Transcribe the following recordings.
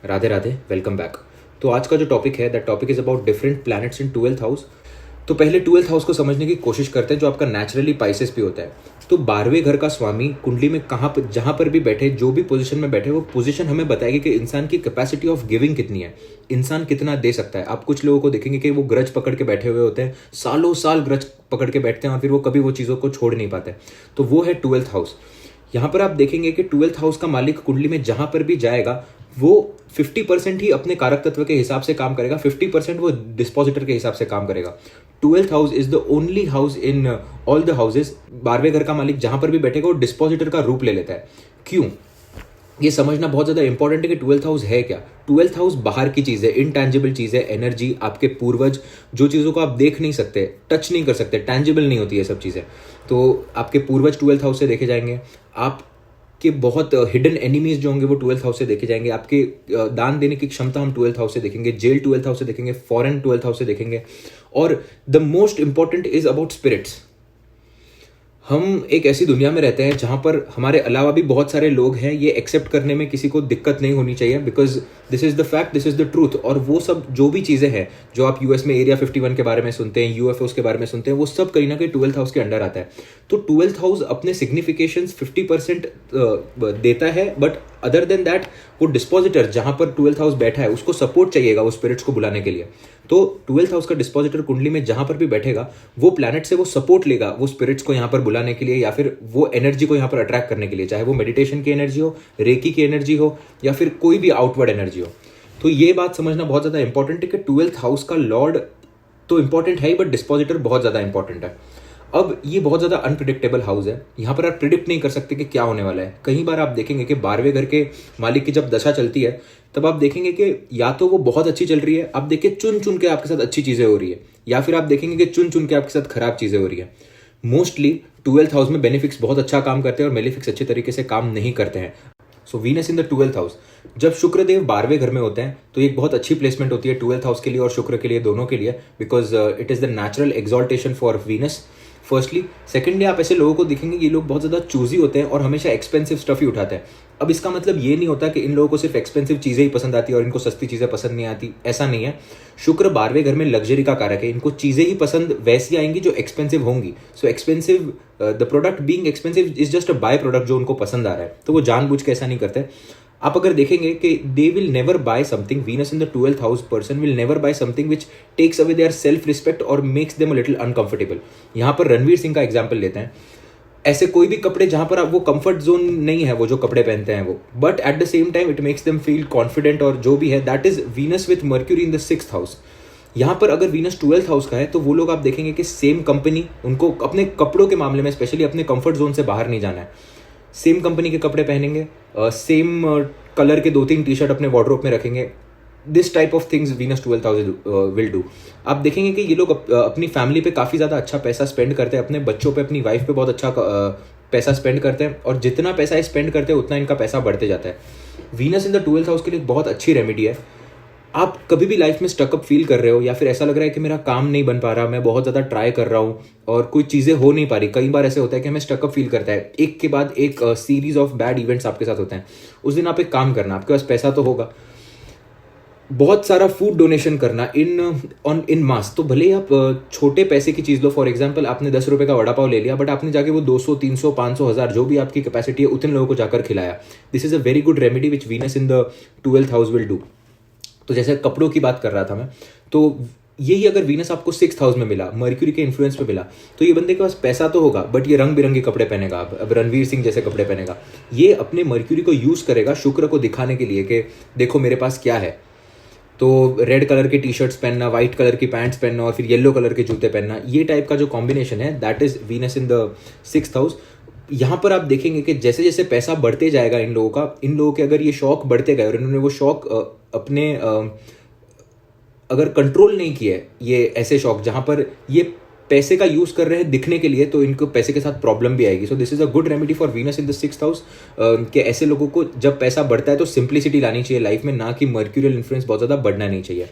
Radhe Radhe, welcome back. तो आज का जो टॉपिक है that topic is about different planets in 12th house. तो पहले 12th हाउस को समझने की कोशिश करते हैं, जो आपका नेचुरली पाइसेस भी होता है। तो 12वें घर का स्वामी कुंडली में कहाँ पर जहाँ पर भी बैठे, जो भी पोजीशन में बैठे, वो पोजीशन हमें बताएगी कि इंसान की कैपेसिटी ऑफ गिविंग कितनी है, इंसान कितना दे सकता है। आप कुछ लोगों को देखेंगे कि वो ग्रज पकड़ के बैठे हुए होते हैं, सालों साल ग्रज पकड़ के बैठते हैं और फिर वो कभी वो चीज़ों को छोड़ नहीं पाते। तो वो है 12th हाउस। यहाँ पर आप देखेंगे कि 12th हाउस का मालिक कुंडली में जहां पर भी जाएगा वो 50% ही अपने कारक तत्व के हिसाब से काम करेगा, 50% वो डिस्पोजिटर के हिसाब से काम करेगा। 12th house is the only house in all the houses. 12वें घर का मालिक जहां पर भी बैठेगा वो डिस्पोजिटर का रूप ले लेता है। क्यों? ये समझना बहुत ज्यादा इंपॉर्टेंट है कि 12th हाउस है क्या। 12th हाउस बाहर की चीज है, इनटैंजिबल चीज है, एनर्जी, आपके पूर्वज, जो चीजों को आप देख नहीं सकते, टच नहीं कर सकते, टैंजिबल नहीं होती है सब चीजें। तो आपके पूर्वज 12th हाउस से देखे जाएंगे, आपके बहुत हिडन एनिमीज जो होंगे वो 12th हाउस से देखे जाएंगे, आपके दान देने की क्षमता हम 12th हाउस से देखेंगे, जेल 12th हाउस से देखेंगे, फॉरेन 12th हाउस से देखेंगे। और the most important is about spirits. हम एक ऐसी दुनिया में रहते हैं जहां पर हमारे अलावा भी बहुत सारे लोग हैं। ये एक्सेप्ट करने में किसी को दिक्कत नहीं होनी चाहिए, because this is the fact, this is the truth. और वो सब जो भी चीज़ें हैं जो आप यूएस में एरिया 51 के बारे में सुनते हैं, यूएफओस के बारे में सुनते हैं, वो सब कहीं ना कहीं 12th हाउस के अंडर आता है। तो 12th हाउस अपने सिग्निफिकेशंस 50% देता है, बट अदर देन दैट वो डिस्पोजिटर जहां पर 12th हाउस बैठा है उसको सपोर्ट चाहिएगा वो स्पिरिट्स को बुलाने के लिए। तो 12th हाउस का डिस्पोजिटर कुंडली में जहां पर भी बैठेगा वो प्लैनेट से वो सपोर्ट लेगा वो स्पिरिट्स को यहां पर बुलाने के लिए, या फिर वो एनर्जी को यहां पर अट्रैक्ट करने के लिए, चाहे वो मेडिटेशन की एनर्जी हो, रेकी की एनर्जी हो, या फिर कोई भी आउटवर्ड एनर्जी हो। तो ये बात समझना बहुत ज्यादा इंपॉर्टेंट है कि 12th हाउस का लॉर्ड तो इंपॉर्टेंट है ही, बट डिस्पोजिटर बहुत ज्यादा इंपॉर्टेंट है। अब ये बहुत ज्यादा अनप्रिडिक्टेबल हाउस है, यहाँ पर आप प्रिडिक्ट नहीं कर सकते कि क्या होने वाला है। कई बार आप देखेंगे कि 12वें घर के मालिक की जब दशा चलती है तब आप देखेंगे कि या तो वो बहुत अच्छी चल रही है, आप देखिए चुन चुन के आपके साथ अच्छी चीजें हो रही है, या फिर आप देखेंगे कि चुन चुन के आपके साथ खराब चीजें हो रही है। मोस्टली 12th हाउस में बेनिफिक्स बहुत अच्छा काम करते हैं और मेलिफिक्स अच्छे तरीके से काम नहीं करते हैं। सो Venus in the 12th house, जब शुक्रदेव 12वें घर में होते हैं तो एक बहुत अच्छी प्लेसमेंट होती है 12th हाउस के लिए और शुक्र के लिए, दोनों के लिए, because it is the natural exaltation for Venus firstly. Secondly आप ऐसे लोगों को दिखेंगे ये लोग बहुत ज़्यादा चूजी होते हैं और हमेशा एक्सपेंसिव स्टफ ही उठाते हैं। अब इसका मतलब ये नहीं होता कि इन लोगों को सिर्फ एक्सपेंसिव चीज़ें ही पसंद आती है और इनको सस्ती चीज़ें पसंद नहीं आती, ऐसा नहीं है। शुक्र 12वें घर में लग्जरी का कारक है, इनको चीज़ें ही पसंद वैसी आएंगी जो एक्सपेंसिव होंगी। So expensive, the product being expensive is just a by product जो उनको पसंद आ रहा है, तो वो जानबूझ के ऐसा नहीं करते। आप अगर देखेंगे कि they will never buy something, Venus in the 12th house person will never buy something which takes away their self respect और makes them a little uncomfortable. यहाँ पर रणवीर सिंह का एग्जाम्पल लेते हैं। ऐसे कोई भी कपड़े जहां पर आप वो कंफर्ट जोन नहीं है, वो जो कपड़े पहनते हैं वो, but at the same time it makes them feel confident, और जो भी है that is Venus with Mercury in the 6th house. यहाँ पर अगर वीनस 12th हाउस का है तो वो लोग आप देखेंगे कि सेम कंपनी, उनको अपने कपड़ों के मामले में स्पेशली अपने कंफर्ट जोन से बाहर नहीं जाना है। सेम कंपनी के कपड़े पहनेंगे, सेम कलर के 2-3 टी शर्ट अपने वार्डरोब में रखेंगे। This type of things Venus 12th house will do. आप देखेंगे कि ये लोग अपनी फैमिली पे काफ़ी ज़्यादा अच्छा पैसा स्पेंड करते हैं, अपने बच्चों पे, अपनी वाइफ पे बहुत अच्छा पैसा स्पेंड करते हैं, और जितना पैसा स्पेंड करते हैं उतना इनका पैसा बढ़ते जाता है। Venus in the 12th house के लिए बहुत अच्छी रेमेडी है। आप कभी भी लाइफ में स्टकअप फील कर रहे हो, या फिर ऐसा लग रहा है कि मेरा काम नहीं बन पा रहा, मैं बहुत ज़्यादा ट्राई कर रहा हूँ और कोई चीज़ें हो नहीं पा रही। कई बार ऐसे होता है कि हमें स्टकअप फील करता है, एक के बाद एक सीरीज ऑफ बैड इवेंट्स आपके साथ होते हैं। उस दिन आप एक काम करना, आपके पास पैसा तो होगा, बहुत सारा फूड डोनेशन करना इन मास। तो भले ही आप छोटे पैसे की चीज़ लो, फॉर एग्जांपल आपने 10 रुपये का वड़ा पाव ले लिया, बट आपने जाके वो 200, 300, 500, 1000 जो भी आपकी कैपेसिटी है उतने लोगों को जाकर खिलाया। This is a very good remedy which Venus in the 12th house will do. तो जैसे कपड़ों की बात कर रहा था मैं, तो यही अगर वीनस आपको 6th हाउस में मिला, मर्क्यूरी के इन्फ्लुएंस पे मिला, तो ये बंदे के पास पैसा तो होगा, बट ये रंग बिरंगे कपड़े पहनेगा। अब रणवीर सिंह जैसे कपड़े पहनेगा, ये अपने मर्क्यूरी को यूज करेगा शुक्र को दिखाने के लिए कि देखो मेरे पास क्या है। तो रेड कलर के टी शर्ट्स पहनना, व्हाइट कलर की पैंट्स पहनना और फिर येलो कलर के जूते पहनना, ये टाइप का जो कॉम्बिनेशन है that is Venus in the 6th house. यहाँ पर आप देखेंगे कि जैसे जैसे पैसा बढ़ते जाएगा इन लोगों का, इन लोगों के अगर ये शौक बढ़ते गए और इन्होंने वो शौक अपने अगर कंट्रोल नहीं किया है, ये ऐसे शौक जहां पर ये पैसे का यूज कर रहे हैं दिखने के लिए, तो इनको पैसे के साथ प्रॉब्लम भी आएगी। So this is a good remedy for Venus in the 6th house कि ऐसे लोगों को जब पैसा बढ़ता है तो सिंप्लिसिटी लानी चाहिए लाइफ में, ना कि मर्क्यूरियल इन्फ्लुएंस बहुत ज्यादा बढ़ना नहीं चाहिए।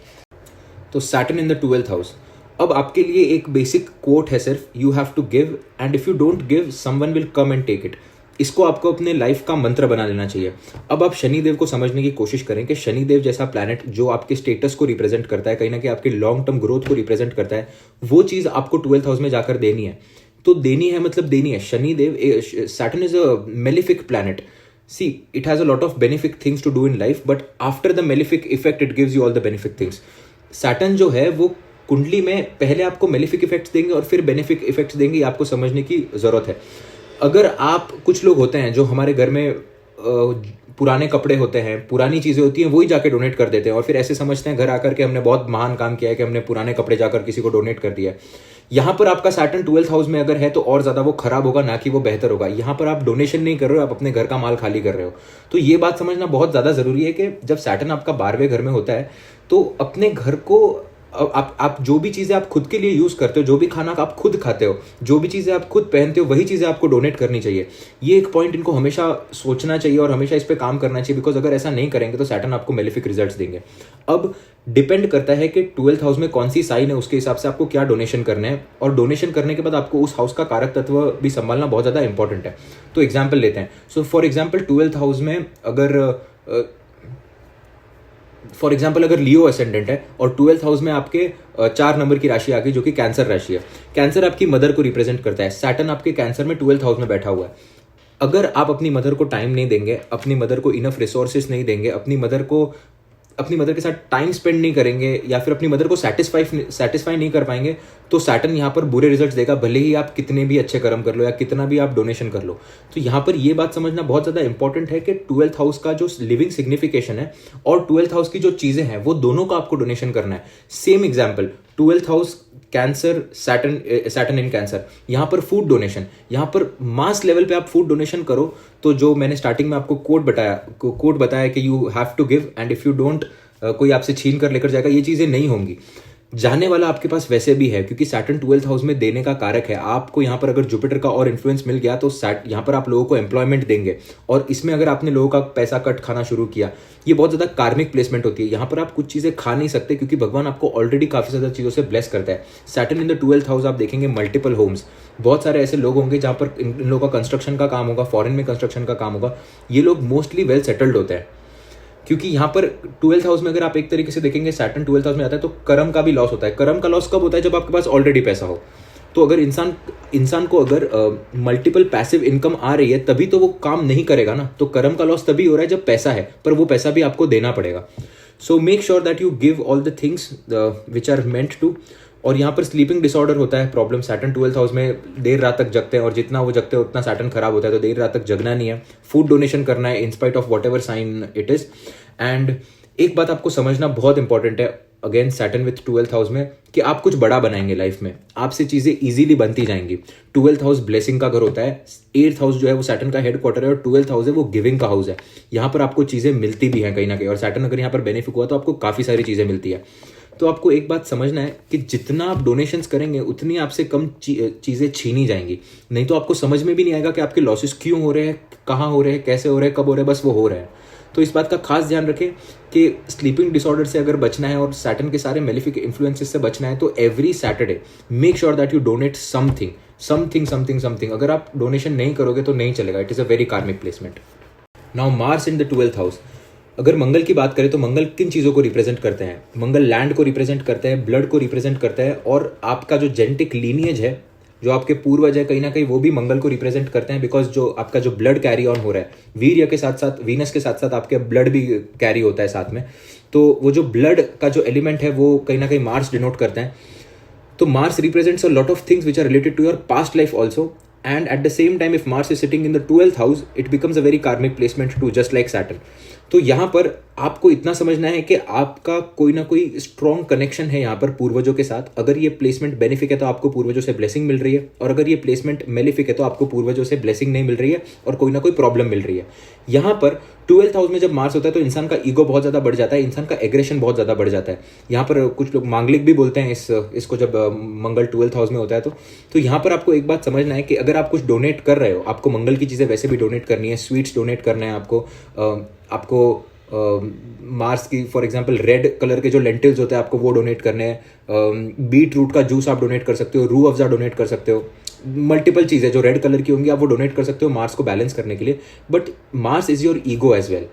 तो Saturn in the 12th house, अब आपके लिए एक बेसिक कोट है सिर्फ, you have to give and if you don't give someone will come and take it. इसको आपको अपने लाइफ का मंत्र बना लेना चाहिए। अब आप शनिदेव को समझने की कोशिश करें कि शनिदेव जैसा प्लैनेट जो आपके स्टेटस को रिप्रेजेंट करता है, कहीं ना कहीं आपके लॉन्ग टर्म ग्रोथ को रिप्रेजेंट करता है, वो चीज़ आपको 12th हाउस में जाकर देनी है। तो देनी है मतलब देनी है। Shanidev, Saturn is a malefic planet. See, it has a lot of benefic things to do in life, but after the malefic effect, it gives you all the benefic things. Saturn जो है वो कुंडली में पहले आपको मेलिफिक इफेक्ट्स देंगे और फिर बेनिफिक इफेक्ट्स देंगे, ये आपको समझने की ज़रूरत है। अगर आप, कुछ लोग होते हैं जो हमारे घर में पुराने कपड़े होते हैं, पुरानी चीज़ें होती हैं, वही जाके डोनेट कर देते हैं और फिर ऐसे समझते हैं घर आकर के हमने बहुत महान काम किया है कि हमने पुराने कपड़े जाकर किसी को डोनेट कर दिया है। यहाँ पर आपका सैटर्न 12th हाउस में अगर है तो और ज़्यादा वो खराब होगा, ना कि वो बेहतर होगा। यहाँ पर आप डोनेशन नहीं कर रहे हो, आप अपने घर का माल खाली कर रहे हो। तो ये बात समझना बहुत ज़्यादा ज़रूरी है कि जब सैटर्न आपका 12वें घर में होता है तो अपने घर को, आप जो भी चीज़ें आप खुद के लिए यूज़ करते हो, जो भी खाना आप खुद खाते हो, जो भी चीज़ें आप खुद पहनते हो, वही चीज़ें आपको डोनेट करनी चाहिए। ये एक पॉइंट इनको हमेशा सोचना चाहिए और हमेशा इस पर काम करना चाहिए, बिकॉज अगर ऐसा नहीं करेंगे तो सैटर्न आपको मेलिफिक रिजल्ट्स देंगे। अब डिपेंड करता है कि 12th हाउस में कौन सी साइन है, उसके हिसाब से आपको क्या डोनेशन करना है, और डोनेशन करने के बाद आपको उस हाउस का कारक तत्व भी संभालना बहुत ज़्यादा इंपॉर्टेंट है। तो एग्जाम्पल लेते हैं। So for example 12th house में अगर लियो असेंडेंट है और 12th हाउस में आपके 4 नंबर की राशि आ गई जो कि कैंसर राशि है। कैंसर आपकी मदर को रिप्रेजेंट करता है। सैटर्न आपके कैंसर में 12th हाउस में बैठा हुआ है। अगर आप अपनी मदर को टाइम नहीं देंगे, अपनी मदर को इनफ रिसोर्सेज नहीं देंगे, अपनी मदर के साथ टाइम स्पेंड नहीं करेंगे, या फिर अपनी मदर को सेटिस्फाई नहीं कर पाएंगे, तो सैटर्न यहाँ पर बुरे रिजल्ट्स देगा, भले ही आप कितने भी अच्छे कर्म कर लो या कितना भी आप डोनेशन कर लो। तो यहाँ पर ये बात समझना बहुत ज़्यादा इंपॉर्टेंट है कि 12th हाउस का जो लिविंग सिग्निफिकेशन है और 12th हाउस की जो चीज़ें हैं वो दोनों का आपको डोनेशन करना है। Same example, 12th house cancer, Saturn इन कैंसर, यहाँ पर फूड डोनेशन, यहाँ पर मास लेवल पे आप फूड डोनेशन करो तो जो मैंने स्टार्टिंग में आपको कोड बताया कि you have to give and if you don't, कोई आपसे छीन कर लेकर जाएगा, ये चीज़ें नहीं होंगी। जाने वाला आपके पास वैसे भी है, क्योंकि सैटर्न 12th हाउस में देने का कारक है। आपको यहाँ पर अगर जुपिटर का और इन्फ्लुएंस मिल गया तो यहाँ पर आप लोगों को एम्प्लॉयमेंट देंगे, और इसमें अगर आपने लोगों का पैसा कट खाना शुरू किया, ये बहुत ज़्यादा कार्मिक प्लेसमेंट होती है। यहाँ पर आप कुछ चीज़ें खा नहीं सकते क्योंकि भगवान आपको ऑलरेडी काफ़ी ज़्यादा चीज़ों से ब्लेस करता है। Saturn in the 12th house आप देखेंगे मल्टीपल होम्स, बहुत सारे ऐसे लोग होंगे जहाँ पर इन लोगों का कंस्ट्रक्शन का काम होगा, फॉरेन में कंस्ट्रक्शन का काम होगा। ये लोग मोस्टली वेल सेटल्ड होते हैं, क्योंकि यहाँ पर 12th हाउस में अगर आप एक तरीके से देखेंगे सैटर्न 12th हाउस में आता है तो कर्म का भी लॉस होता है। कर्म का लॉस कब होता है? जब आपके पास ऑलरेडी पैसा हो। तो अगर इंसान को अगर मल्टीपल पैसिव इनकम आ रही है तभी तो वो काम नहीं करेगा ना। तो कर्म का लॉस तभी हो रहा है जब पैसा है, पर वो पैसा भी आपको देना पड़ेगा। So make sure that you give all the things which are meant to. और यहाँ पर स्लीपिंग डिसऑर्डर होता है प्रॉब्लम। सैटर्न 12th हाउस में देर रात तक जगते हैं, और जितना वो जगते हैं उतना सैटर्न खराब होता है, तो देर रात तक जगना नहीं है। फूड डोनेशन करना है in spite of whatever sign it is. And एक बात आपको समझना बहुत इंपॉर्टेंट है again Saturn with 12th house में, कि आप कुछ बड़ा बनाएंगे लाइफ में, आपसे चीजें इजीली बनती जाएंगी। 12th हाउस ब्लेसिंग का घर होता है, 8th हाउस जो है वो सैटर्न का हेडक्वार्टर है, और 12th हाउस है वो गिविंग का हाउस है। यहाँ पर आपको चीजें मिलती भी हैं कहीं ना कहीं, और सैटर्न अगर यहाँ पर बेनिफिट हुआ तो आपको काफी सारी चीजें मिलती है। तो आपको एक बात समझना है कि जितना आप डोनेशंस करेंगे उतनी आपसे कम चीज़ें छीनी जाएंगी। नहीं तो आपको समझ में भी नहीं आएगा कि आपके लॉसेस क्यों हो रहे हैं, कहाँ हो रहे हैं, कैसे हो रहे हैं, कब हो रहे हैं, बस वो हो रहे हैं। तो इस बात का खास ध्यान रखें कि स्लीपिंग डिसऑर्डर से अगर बचना है और सैटर्न के सारे मेलिफिक इन्फ्लुएंसेस से बचना है तो every Saturday make sure that you donate something. अगर आप डोनेशन नहीं करोगे तो नहीं चलेगा। इट इज़ अ वेरी कार्मिक placement. Now Mars in the 12th house. अगर मंगल की बात करें तो मंगल किन चीज़ों को रिप्रेजेंट करते हैं? मंगल लैंड को रिप्रेजेंट करते हैं, ब्लड को रिप्रेजेंट करता है, और आपका जो जेनेटिक लीनियज है, जो आपके पूर्वज है, कहीं ना कहीं वो भी मंगल को रिप्रेजेंट करते हैं। बिकॉज जो आपका जो ब्लड कैरी ऑन हो रहा है, वीर्य के साथ साथ वीनस के साथ साथ आपके ब्लड भी कैरी होता है साथ में। तो वो जो ब्लड का जो एलिमेंट है वो कहीं ना कहीं मार्स डिनोट करते हैं। तो Mars represents a lot of things which are related to your past life also. And at the same time, if Mars is sitting in the 12th house, it becomes a very karmic placement too, just like Saturn. तो यहाँ पर आपको इतना समझना है कि आपका कोई ना कोई स्ट्रॉन्ग कनेक्शन है यहाँ पर पूर्वजों के साथ। अगर ये प्लेसमेंट बेनिफिक है तो आपको पूर्वजों से ब्लेसिंग मिल रही है, और अगर ये प्लेसमेंट मेलिफिक है तो आपको पूर्वजों से ब्लेसिंग नहीं मिल रही है और कोई ना कोई प्रॉब्लम मिल रही है। यहाँ पर 12th हाउस में जब मार्स होता है तो इंसान का ईगो बहुत ज़्यादा बढ़ जाता है, इंसान का एग्रेशन बहुत ज़्यादा बढ़ जाता है। यहाँ पर कुछ लोग मांगलिक भी बोलते हैं इसको जब मंगल 12th हाउस में होता है तो यहाँ पर आपको एक बात समझना है कि अगर आप कुछ डोनेट कर रहे हो, आपको मंगल की चीज़ें वैसे भी डोनेट करनी है, स्वीट्स डोनेट करना है आपको मार्स की फॉर एग्जांपल रेड कलर के जो लेंटिल्स होते हैं आपको वो डोनेट करने हैं। बीट रूट का जूस आप डोनेट कर सकते हो, रूह अफ़ज़ा डोनेट कर सकते हो। मल्टीपल चीज़ें जो रेड कलर की होंगी आप वो डोनेट कर सकते हो मार्स को बैलेंस करने के लिए, but Mars is your ego as well.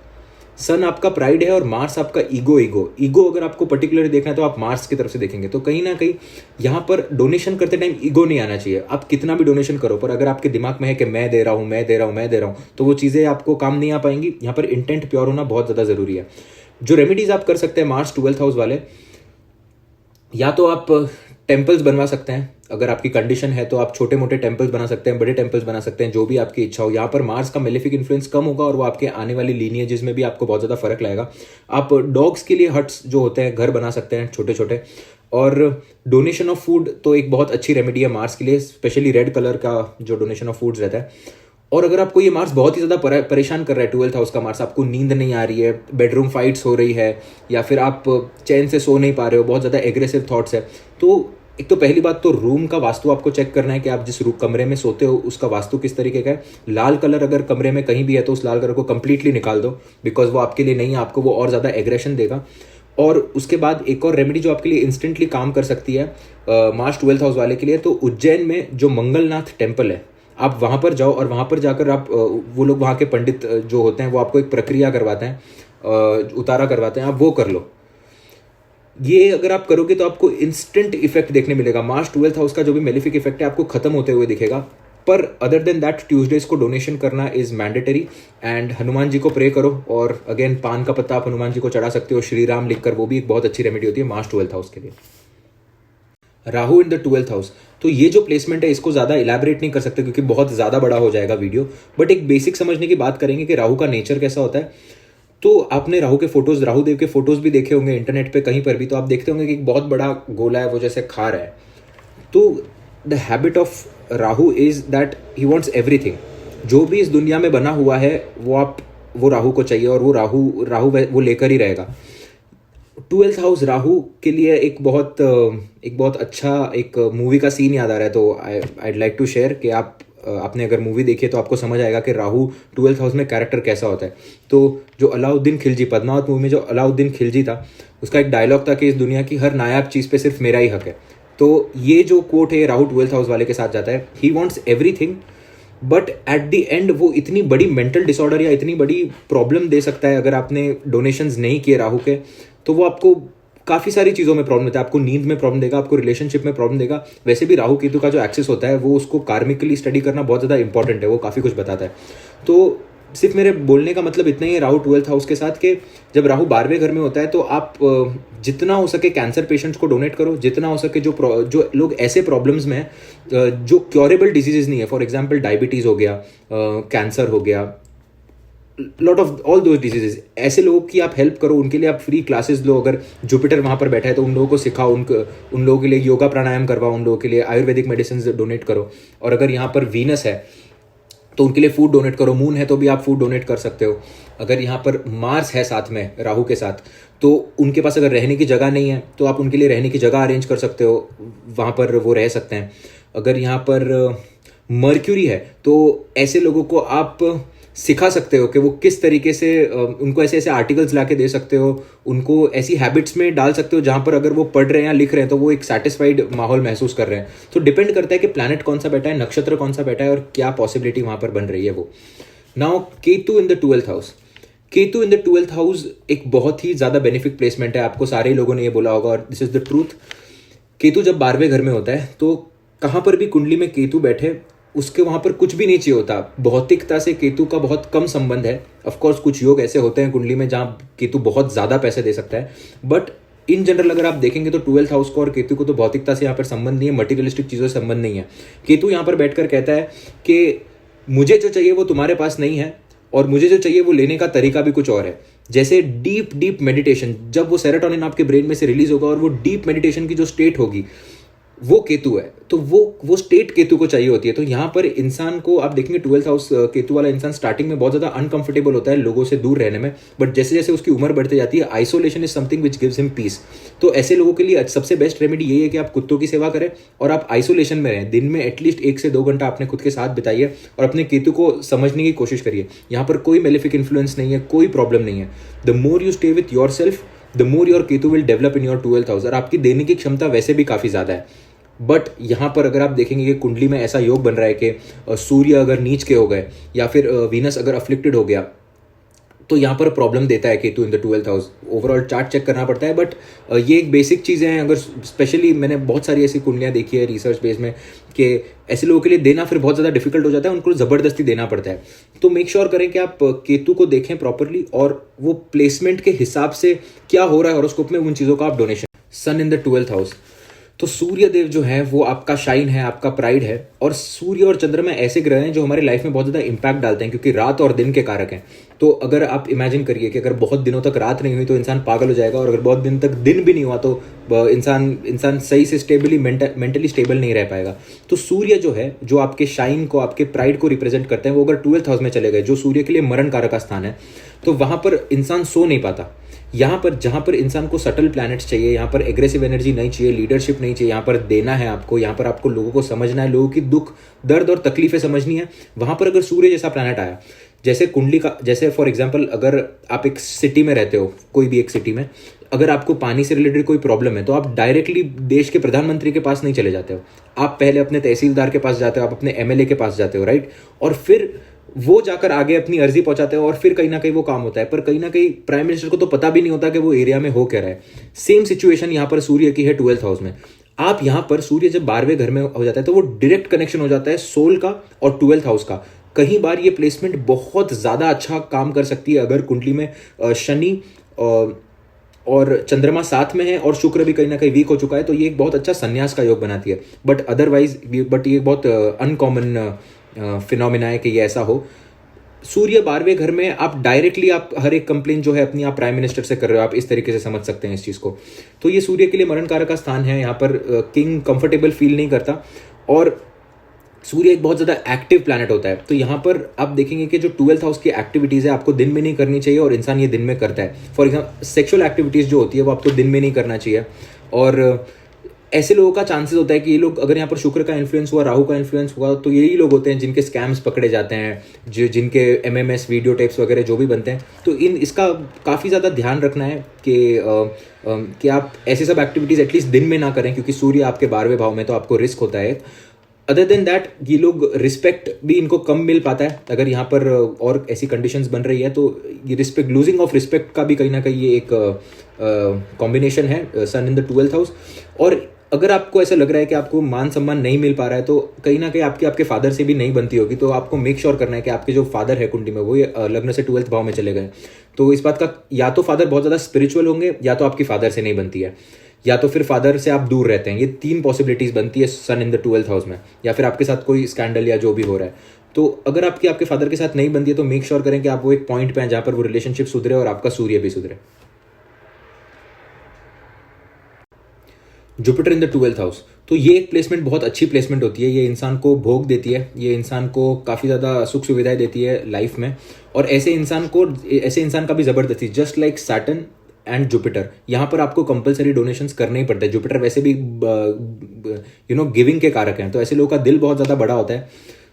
Sun आपका प्राइड है और मार्स आपका ईगो अगर आपको पर्टिकुलरली देखना है तो आप मार्स की तरफ से देखेंगे। तो कहीं ना कहीं यहाँ पर डोनेशन करते टाइम ईगो नहीं आना चाहिए। आप कितना भी डोनेशन करो, पर अगर आपके दिमाग में है कि मैं दे रहा हूँ मैं दे रहा हूँ मैं दे रहा हूँ, तो वो चीज़ें आपको काम नहीं आ पाएंगी। यहाँ पर इंटेंट प्योर होना बहुत ज़्यादा ज़रूरी है। जो रेमेडीज आप कर सकते हैं मार्स 12th हाउस वाले, या तो आप टेम्पल्स बनवा सकते हैं, अगर आपकी कंडीशन है तो आप छोटे मोटे टेम्पल्स बना सकते हैं, बड़े टेम्पल्स बना सकते हैं, जो भी आपकी इच्छा हो। यहाँ पर मार्स का मेलेफिक इन्फ्लुएंस कम होगा और वो आपके आने वाली लीनिएजेस में भी आपको बहुत ज़्यादा फर्क लाएगा। आप डॉग्स के लिए हट्स जो होते हैं घर बना सकते हैं छोटे छोटे। और डोनेशन ऑफ फूड तो एक बहुत अच्छी रेमेडी है मार्स के लिए, स्पेशली रेड कलर का जो डोनेशन ऑफ फूड्स रहता है। और अगर आपको ये मार्स बहुत ही ज़्यादा परेशान कर रहा है, 12th हाउस का मार्स, आपको नींद नहीं आ रही है, बेडरूम फाइट्स हो रही है, या फिर आप चैन से सो नहीं पा रहे हो, बहुत ज़्यादा एग्रेसिव थॉट्स है, तो एक तो पहली बात तो रूम का वास्तु आपको चेक करना है कि आप जिस कमरे में सोते हो उसका वास्तु किस तरीके का है। लाल कलर अगर कमरे में कहीं भी है तो उस लाल कलर को कंप्लीटली निकाल दो, बिकॉज वो आपके लिए नहीं है, आपको वो और ज़्यादा एग्रेशन देगा। और उसके बाद एक और रेमेडी जो आपके लिए इंस्टेंटली काम कर सकती है मार्च 12th हाउस वाले के लिए, तो उज्जैन में जो मंगलनाथ टेम्पल है आप वहाँ पर जाओ, और वहाँ पर जाकर आप वो लोग वहाँ के पंडित जो होते हैं वो आपको एक प्रक्रिया करवाते हैं, उतारा करवाते हैं, आप वो कर लो। ये अगर आप करोगे तो आपको इंस्टेंट इफेक्ट देखने मिलेगा। मार्च 12th हाउस का जो भी मेलिफिक इफेक्ट है आपको खत्म होते हुए दिखेगा। पर अदर देन दैट ट्यूसडेज को डोनेशन करना is mandatory. And Hanuman ji को प्रे करो, और अगेन पान का पत्ता आप हनुमान जी को चढ़ा सकते हो श्री राम लिखकर, वो भी एक बहुत अच्छी रेमेडी होती है मार्च 12th हाउस के लिए। राहु इन द 12th हाउस, तो ये जो प्लेसमेंट है इसको ज़्यादा इलैबोरेट नहीं कर सकते क्योंकि बहुत ज़्यादा बड़ा हो जाएगा वीडियो, बट एक बेसिक समझने की बात करेंगे कि राहु का नेचर कैसा होता है। तो आपने राहु के फोटोज, राहु देव के फोटोज भी देखे होंगे इंटरनेट पे कहीं पर भी, तो आप देखते होंगे कि एक बहुत बड़ा गोला है वो जैसे खा रहा है। तो the habit of Rahu is that he wants everything. जो भी इस दुनिया में बना हुआ है वो राहु को चाहिए, और वो राहु वो लेकर ही रहेगा। 12th हाउस राहु के लिए एक बहुत अच्छा एक मूवी का सीन याद आ रहा है, तो I'd like to share कि आपने अगर मूवी देखी है तो आपको समझ आएगा कि राहु 12th हाउस में कैरेक्टर कैसा होता है। तो जो अलाउद्दीन खिलजी, पद्मावत मूवी में जो अलाउद्दीन खिलजी था, उसका एक डायलॉग था कि इस दुनिया की हर नायाब चीज़ पे सिर्फ मेरा ही हक है। तो ये जो कोट है राहु 12th हाउस वाले के साथ जाता है, he wants everything, but at the end वो इतनी बड़ी मेंटल डिसऑर्डर या इतनी बड़ी प्रॉब्लम दे सकता है अगर आपने डोनेशंस नहीं किए राहु के, तो वो आपको काफ़ी सारी चीज़ों में प्रॉब्लम देता है। आपको नींद में प्रॉब्लम देगा, आपको रिलेशनशिप में प्रॉब्लम देगा। वैसे भी राहु केतु का जो एक्सेस होता है वो उसको कार्मिकली स्टडी करना बहुत ज़्यादा इंपॉर्टेंट है, वो काफ़ी कुछ बताता है। तो सिर्फ मेरे बोलने का मतलब इतना ही है राहु 12th हाउस के साथ कि जब राहु 12वें घर में होता है तो आप जितना हो सके कैंसर पेशेंट्स को डोनेट करो, जितना हो सके जो लोग ऐसे प्रॉब्लम्स में हैं जो क्योरेबल डिजीजेज नहीं है, फॉर एग्जांपल डायबिटीज़ हो गया, कैंसर हो गया, lot of all those diseases, ऐसे लोगों की आप हेल्प करो, उनके लिए आप फ्री क्लासेस लो। अगर जुपिटर वहाँ पर बैठा है तो उन लोगों को सिखाओ, उन लोगों के लिए योगा प्राणायाम करवाओ, उन लोगों के लिए आयुर्वेदिक मेडिसिन डोनेट करो। और अगर यहाँ पर वीनस है तो उनके लिए फूड डोनेट करो, मून है तो भी आप फूड डोनेट कर सकते हो। अगर यहाँ पर मार्स है साथ में राहु के साथ, तो उनके पास अगर रहने की जगह नहीं है तो आप उनके लिए रहने की जगह अरेंज कर सकते हो, वहाँ पर वो रह सकते हैं। अगर यहाँ पर मर्क्यूरी है तो ऐसे लोगों को आप सिखा सकते हो कि वो किस तरीके से उनको ऐसे ऐसे आर्टिकल्स ला के दे सकते हो, उनको ऐसी हैबिट्स में डाल सकते हो जहाँ पर अगर वो पढ़ रहे हैं या लिख रहे हैं तो वो एक सेटिस्फाइड माहौल महसूस कर रहे हैं। तो डिपेंड करता है कि प्लैनेट कौन सा बैठा है, नक्षत्र कौन सा बैठा है, और क्या पॉसिबिलिटी वहाँ पर बन रही है वो। Now Ketu in the 12th house, Ketu in the 12th house एक बहुत ही ज़्यादा बेनिफिक प्लेसमेंट है। आपको सारे लोगों ने ये बोला होगा और this is the truth. Ketu जब 12वें घर में होता है तो कहाँ पर भी कुंडली में केतु बैठे उसके वहाँ पर कुछ भी नहीं चाहिए होता। भौतिकता से केतु का बहुत कम संबंध है। ऑफकोर्स कुछ योग ऐसे होते हैं कुंडली में जहाँ केतु बहुत ज़्यादा पैसे दे सकता है, बट इन जनरल अगर आप देखेंगे तो 12th हाउस को और केतु को तो भौतिकता से यहाँ पर संबंध नहीं है, मटेरियलिस्टिक चीज़ों से संबंध नहीं है। केतु यहाँ पर बैठकर कहता है कि मुझे जो चाहिए वो तुम्हारे पास नहीं है, और मुझे जो चाहिए वो लेने का तरीका भी कुछ और है। जैसे डीप मेडिटेशन, जब वो सेरोटोनिन आपके ब्रेन में से रिलीज होगा और वो डीप मेडिटेशन की जो स्टेट होगी वो केतु है, तो वो स्टेट केतु को चाहिए होती है। तो यहाँ पर इंसान को आप देखेंगे 12th हाउस केतु वाला इंसान स्टार्टिंग में बहुत ज़्यादा अनकंफर्टेबल होता है लोगों से दूर रहने में, बट जैसे जैसे उसकी उम्र बढ़ती जाती है isolation is something which gives him peace. तो ऐसे लोगों के लिए सबसे बेस्ट रेमेडी यही है कि आप कुत्तों की सेवा करें और आप आइसोलेशन में रहें। दिन में एटलीस्ट 1 से 2 घंटा अपने खुद के साथ बिताइए और अपने केतु को समझने की कोशिश करिए। यहाँ पर कोई मेलेफिक इन्फ्लुएंस नहीं है, कोई प्रॉब्लम नहीं है। The more you stay with your self the more your Ketu will develop in your 12th house. और आपकी देने की क्षमता वैसे भी काफ़ी ज़्यादा है। बट यहाँ पर अगर आप देखेंगे कि कुंडली में ऐसा योग बन रहा है कि सूर्य अगर नीच के हो गए या फिर वीनस अगर अफ्लिक्टेड हो गया, तो यहाँ पर प्रॉब्लम देता है Ketu in the 12th house. Overall chart check करना पड़ता है, बट ये एक बेसिक चीज़ें हैं। अगर स्पेशली मैंने बहुत सारी ऐसी कुंडलियाँ देखी है रिसर्च बेस में कि ऐसे लोगों के लिए देना फिर बहुत ज़्यादा डिफिकल्ट हो जाता है, उनको ज़बरदस्ती देना पड़ता है। तो मेक श्योर करें कि आप केतु को देखें प्रॉपरली और वो प्लेसमेंट के हिसाब से क्या हो रहा है हॉरोस्कोप में, उन चीज़ों का आप donation. Sun in the 12th house, तो सूर्य देव जो है वो आपका शाइन है, आपका प्राइड है। और सूर्य और चंद्रमा ऐसे ग्रह हैं जो हमारी लाइफ में बहुत ज़्यादा इंपैक्ट डालते हैं, क्योंकि रात और दिन के कारक हैं। तो अगर आप इमेजिन करिए कि अगर बहुत दिनों तक रात नहीं हुई तो इंसान पागल हो जाएगा, और अगर बहुत दिन तक दिन भी नहीं हुआ तो इंसान सही से स्टेबली मेंटली स्टेबल नहीं रह पाएगा। तो सूर्य जो है, जो आपके शाइन को, आपके प्राइड को रिप्रेजेंट करते हैं, वो अगर 12th हाउस में चले गए, जो सूर्य के लिए मरण कारक का स्थान है, तो वहां पर इंसान सो नहीं पाता। यहाँ पर जहाँ पर इंसान को सटल प्लैनेट्स चाहिए, यहाँ पर एग्रेसिव एनर्जी नहीं चाहिए, लीडरशिप नहीं चाहिए, यहाँ पर देना है आपको, यहाँ पर आपको लोगों को समझना है, लोगों की दुख दर्द और तकलीफें समझनी है। वहाँ पर अगर सूर्य जैसा प्लैनेट आया, जैसे कुंडली का, जैसे फॉर एग्जांपल अगर आप एक सिटी में रहते हो, कोई भी एक सिटी में, अगर आपको पानी से रिलेटेड कोई प्रॉब्लम है तो आप डायरेक्टली देश के प्रधानमंत्री के पास नहीं चले जाते हो, आप पहले अपने तहसीलदार के पास जाते हो, आप अपने एमएलए के पास जाते हो, राइट। और फिर वो जाकर आगे अपनी अर्जी पहुंचाते हो और फिर कहीं ना कहीं वो काम होता है। पर कहीं ना कहीं प्राइम मिनिस्टर को तो पता भी नहीं होता कि वो एरिया में हो क्या रहा है। सेम सिचुएशन यहाँ पर सूर्य की है 12th हाउस में। आप यहाँ पर सूर्य जब 12वें घर में हो जाता है तो वो डायरेक्ट कनेक्शन हो जाता है सोल का और 12th हाउस का। कई बार ये प्लेसमेंट बहुत ज्यादा अच्छा काम कर सकती है अगर कुंडली में शनि और चंद्रमा साथ में है और शुक्र भी कहीं ना कहीं वीक हो चुका है, तो ये एक बहुत अच्छा संन्यास का योग बनाती है। बट अदरवाइज ये बहुत अनकॉमन फिनोमिना है कि ये ऐसा हो। सूर्य 12वें घर में आप डायरेक्टली आप हर एक कंप्लेन जो है अपनी आप प्राइम मिनिस्टर से कर रहे हो, आप इस तरीके से समझ सकते हैं इस चीज को। तो ये सूर्य के लिए मरण कारक का स्थान है। यहाँ पर किंग कंफर्टेबल फील नहीं करता, और सूर्य एक बहुत ज्यादा एक्टिव प्लैनेट होता है। तो यहाँ पर आप देखेंगे कि जो 12th हाउस की एक्टिविटीज है आपको दिन में नहीं करनी चाहिए, और इंसान ये दिन में करता है। फॉर एग्जाम्पल सेक्सुअल एक्टिविटीज जो होती है वो आपको दिन में नहीं करना चाहिए। और ऐसे लोगों का चांसेस होता है कि ये लोग, अगर यहाँ पर शुक्र का इन्फ्लुएंस हुआ, राहु का इन्फ्लुएंस हुआ, तो यही लोग होते हैं जिनके स्कैम्स पकड़े जाते हैं, जिनके एमएमएस वीडियो टेप्स वगैरह जो भी बनते हैं। तो इसका काफ़ी ज़्यादा ध्यान रखना है कि आप ऐसे सब एक्टिविटीज़ एटलीस्ट दिन में ना करें, क्योंकि सूर्य आपके 12वें भाव में, तो आपको रिस्क होता है। अदर देन दैट ये लोग रिस्पेक्ट भी इनको कम मिल पाता है अगर यहाँ पर और ऐसी कंडीशंस बन रही है। तो ये रिस्पेक्ट, लूजिंग ऑफ रिस्पेक्ट का भी कहीं ना कहीं ये एक कॉम्बिनेशन है सन इन द 12th हाउस। और अगर आपको ऐसा लग रहा है कि आपको मान सम्मान नहीं मिल पा रहा है, तो कहीं ना कहीं आपके फादर से भी नहीं बनती होगी। तो आपको मेक श्योर करना है कि आपके जो फादर है कुंडली में वो लग्न से 12th भाव में चले गए। तो इस बात का, या तो फादर बहुत ज़्यादा स्पिरिचुअल होंगे, या तो आपकी फादर से नहीं बनती है, या तो फिर फादर से आप दूर रहते हैं। ये 3 पॉसिबिलिटीज बनती है सन इन द 12th हाउस में। या फिर आपके साथ कोई स्कैंडल या जो भी हो रहा है। तो अगर आपके फादर के साथ नहीं बनती है तो मेक श्योर करें कि आप वो एक पॉइंट पे हैं जहां पर वो रिलेशनशिप सुधरे और आपका सूर्य भी सुधरे। Jupiter in the 12th house, तो ये एक प्लेसमेंट बहुत अच्छी प्लेसमेंट होती है। ये इंसान को भोग देती है, ये इंसान को काफ़ी ज़्यादा सुख सुविधाएं देती है लाइफ में। और ऐसे इंसान का भी ज़बरदस्ती, just like Saturn and Jupiter, यहाँ पर आपको कंपलसरी डोनेशंस करने ही पड़ते हैं। जुपिटर वैसे भी गिविंग के कारक हैं, तो ऐसे लोगों का दिल बहुत ज़्यादा बड़ा होता है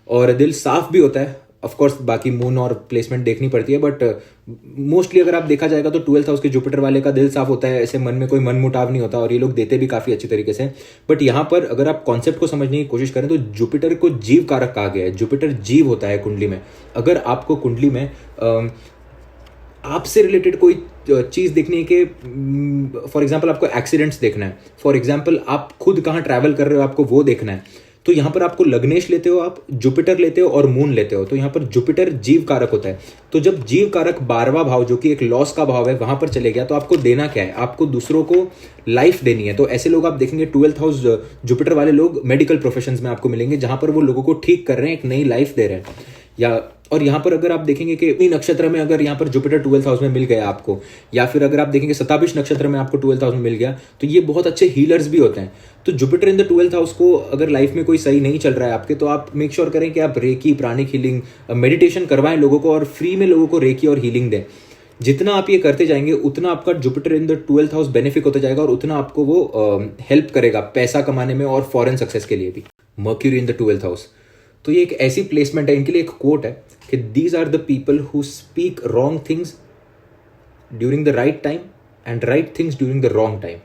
और दिल साफ भी होता है। ऑफ कोर्स बाकी मून और प्लेसमेंट देखनी पड़ती है, बट मोस्टली अगर आप देखा जाएगा तो 12th हाउस के जुपिटर वाले का दिल साफ होता है, ऐसे मन में कोई मन मुटाव नहीं होता, और ये लोग देते भी काफ़ी अच्छी तरीके से। बट यहाँ पर अगर आप कॉन्सेप्ट को समझने की कोशिश करें तो जुपिटर को जीव कारक कहा गया है। जुपिटर जीव होता है कुंडली में। अगर आपको कुंडली में आपसे रिलेटेड कोई चीज़ देखनी है कि फॉर एग्जाम्पल आपको एक्सीडेंट्स देखना है, फॉर एग्जाम्पल आप खुद कहाँ ट्रैवल कर रहे हो आपको वो देखना है, तो यहाँ पर आपको लग्नेश लेते हो, आप जुपिटर लेते हो और मून लेते हो। तो यहाँ पर जुपिटर जीव कारक होता है। तो जब जीव कारक 12वां भाव जो कि एक लॉस का भाव है वहां पर चले गया, तो आपको देना क्या है, आपको दूसरों को लाइफ देनी है। तो ऐसे लोग आप देखेंगे 12th हाउस जुपिटर वाले लोग मेडिकल प्रोफेशंस में आपको मिलेंगे, जहां पर वो लोगों को ठीक कर रहे हैं, एक नई लाइफ दे रहे हैं। और यहाँ पर अगर आप देखेंगे कि इस नक्षत्र में अगर यहाँ पर जुपिटर 12th हाउस में मिल गया आपको, या फिर अगर आप देखेंगे शताभिष नक्षत्र में आपको 12th हाउस में मिल गया, तो ये बहुत अच्छे हीलर्स भी होते हैं। तो Jupiter in the 12th house को अगर लाइफ में कोई सही नहीं चल रहा है आपके, तो आप मेक श्योर करें कि आप रेकी, प्राणिक हीलिंग, मेडिटेशन करवाएं लोगों को, और फ्री में लोगों को रेकी और हीलिंग दें। जितना आप ये करते जाएंगे उतना आपका Jupiter in the 12th house benefit होता जाएगा, और उतना आपको वो हेल्प करेगा पैसा कमाने में और फॉरेन सक्सेस के लिए भी। Mercury in the 12th house, तो ये एक ऐसी प्लेसमेंट है, इनके लिए एक कोट है कि these are the people who speak wrong things during the right time and right things during the wrong time.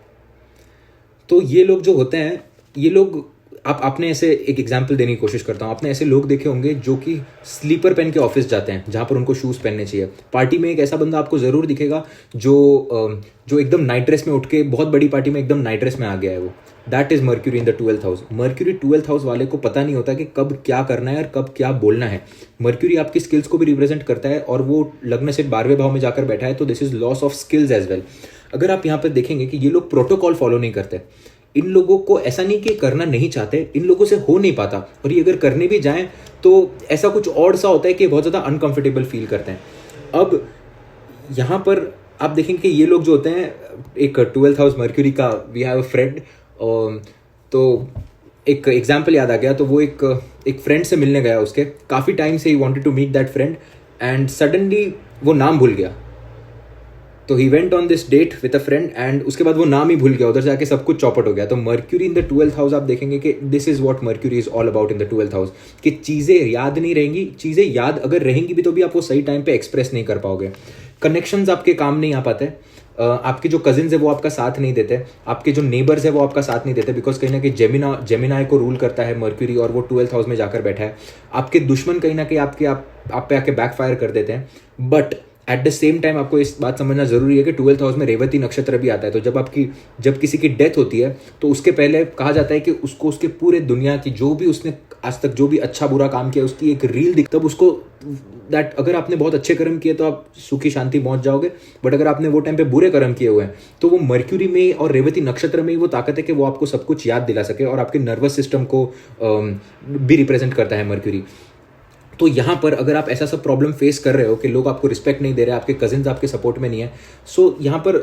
तो ये लोग जो होते हैं ये लोग, आपने ऐसे एक एग्जाम्पल देने की कोशिश करता हूँ, आपने ऐसे लोग देखे होंगे जो कि स्लीपर पहन के ऑफिस जाते हैं जहाँ पर उनको शूज़ पहनने चाहिए। पार्टी में एक ऐसा बंदा आपको ज़रूर दिखेगा जो एकदम नाइट ड्रेस में उठ के बहुत बड़ी पार्टी में एकदम नाइट ड्रेस में आ गया है वो। That is mercury in the 12th house. Mercury 12th house वाले को पता नहीं होता कि कब क्या करना है और कब क्या बोलना है। मर्क्यूरी आपकी स्किल्स को भी रिप्रेजेंट करता है और वो लग्न से 12वें भाव में जाकर बैठा है, तो this is loss of skills as well. अगर आप यहाँ पर देखेंगे कि ये लोग प्रोटोकॉल फॉलो नहीं करते, इन लोगों को ऐसा नहीं कि करना नहीं चाहते, इन लोगों से हो नहीं पाता, और ये अगर करने भी जाएं तो ऐसा कुछ और सा होता है कि बहुत ज़्यादा अनकंफर्टेबल फील करते हैं। अब यहाँ पर आप देखेंगे कि ये लोग जो होते हैं, एक 12th हाउस मर्क्यूरी का वी हैव अ फ्रेंड, तो एक एग्जाम्पल याद आ गया। तो वो एक फ्रेंड से मिलने गया, उसके काफ़ी टाइम से ही wanted to meet that friend, and suddenly वो नाम भूल गया। तो he went on this date with a friend and उसके बाद वो नाम ही भूल गया, उधर से आके सब कुछ चौपट हो गया। तो mercury in the 12th house आप देखेंगे कि this is what mercury is all about in the 12th house, कि चीज़ें याद नहीं रहेंगी, चीज़ें याद अगर रहेंगी भी तो भी आप वो सही टाइम पे एक्सप्रेस नहीं कर पाओगे। कनेक्शंस आपके काम नहीं आ पाते, आपके जो कजिन्स है वो आपका साथ नहीं देते, आपके जो नेबर्स है वो आपका साथ नहीं देते, बिकॉज कहीं ना कहीं जेमिनाई को रूल करता है मर्क्यूरी और वो 12th हाउस में जाकर बैठा है। आपके दुश्मन कहीं ना कहीं आप पे आके बैकफायर कर देते हैं। But at the same time आपको इस बात समझना जरूरी है कि 12th हाउस में रेवती नक्षत्र भी आता है। तो जब किसी की डेथ होती है तो उसके पहले कहा जाता है कि उसको उसके पूरे दुनिया की जो भी उसने आज तक जो भी अच्छा बुरा काम किया उसकी एक रील दिख, तब उसको दैट अगर आपने बहुत अच्छे कर्म किए तो आप सुखी शांति पहुंच जाओगे, बट अगर आपने वो टाइम पे बुरे कर्म किए हुए हैं तो वो मर्क्यूरी में और रेवती नक्षत्र में ही वो ताकत है कि वो आपको सब कुछ याद दिला सके, और आपके नर्वस सिस्टम को भी रिप्रेजेंट करता है मर्क्यूरी। तो यहाँ पर अगर आप ऐसा सब प्रॉब्लम फेस कर रहे हो कि लोग आपको रिस्पेक्ट नहीं दे रहे, आपके कजिन्स आपके सपोर्ट में नहीं है, सो यहाँ पर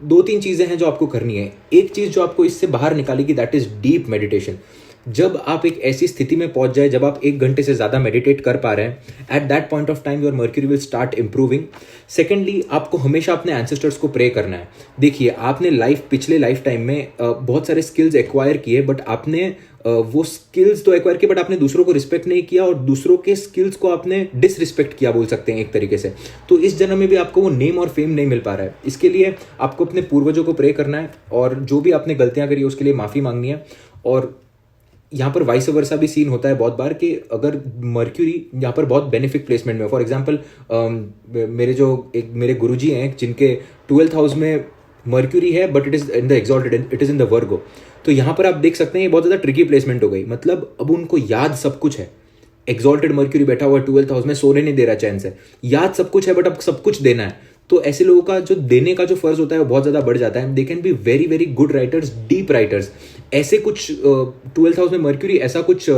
2-3 चीज़ें हैं जो आपको करनी है। एक चीज़ जो आपको इससे बाहर निकालेगी दैट इज़ डीप मेडिटेशन। जब आप एक ऐसी स्थिति में पहुंच जाए जब आप 1 घंटे से ज़्यादा मेडिटेट कर पा रहे हैं, at that point of time your mercury will start improving. Secondly, आपको हमेशा अपने एंसेस्टर्स को प्रे करना है। देखिए, आपने पिछले लाइफ टाइम में बहुत सारे स्किल्स एक्वायर किए, बट आपने वो स्किल्स तो एक्वायर किए बट आपने दूसरों को रिस्पेक्ट नहीं किया, और दूसरों के स्किल्स को आपने डिसरिस्पेक्ट किया बोल सकते हैं एक तरीके से। तो इस जन्म में भी आपको वो नेम और फेम नहीं मिल पा रहा है। इसके लिए आपको अपने पूर्वजों को प्रे करना है, और जो भी आपने गलतियां करी उसके लिए माफ़ी मांगनी है। और यहाँ पर वाइस वर्सा भी सीन होता है बहुत बार कि अगर मर्क्यूरी यहाँ पर बहुत बेनिफिक प्लेसमेंट में, फॉर एग्जांपल मेरे गुरुजी हैं जिनके 12th हाउस में मर्क्यूरी है but it is in the exalted, it is in the Virgo. तो यहाँ पर आप देख सकते हैं ये बहुत ज़्यादा ट्रिकी प्लेसमेंट हो गई। मतलब अब उनको याद सब कुछ है, एक्सॉल्टेड मर्क्यूरी बैठा हुआ 12th हाउस में, सोने नहीं दे रहा चैन से, याद सब कुछ है बट अब सब कुछ देना है। तो ऐसे लोगों का जो देने का जो फर्ज होता है वो बहुत ज़्यादा बढ़ जाता है। They can be very very good writers, deep writers. ऐसे कुछ 12th हाउस में मर्क्यूरी ऐसा कुछ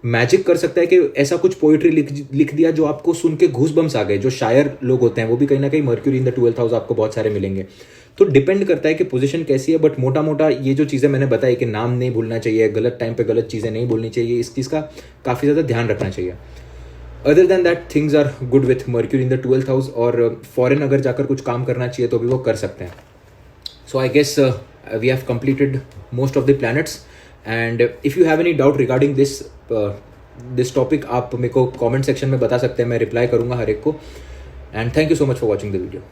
मैजिक कर सकता है कि ऐसा कुछ पोइट्री लिख दिया जो आपको सुन के घूसबम्स आ गए। जो शायर लोग होते हैं वो भी कहीं ना कहीं mercury in the 12th house आपको बहुत सारे मिलेंगे। तो डिपेंड करता है कि पोजीशन कैसी है, बट मोटा मोटा ये जो चीज़ें मैंने बताई कि नाम नहीं भूलना चाहिए, गलत टाइम पे गलत चीज़ें नहीं बोलनी चाहिए, इस चीज़ का काफ़ी ज़्यादा ध्यान रखना चाहिए। Other than that things are good with Mercury in the 12th house. और फॉरेन अगर जाकर कुछ काम करना चाहिए तो भी वो कर सकते हैं। So I guess we have completed most of the planets, and if you have any doubt regarding this topic आप मेरे को कॉमेंट सेक्शन में बता सकते हैं, मैं रिप्लाई करूँगा हर एक को। And thank you so much for watching the video.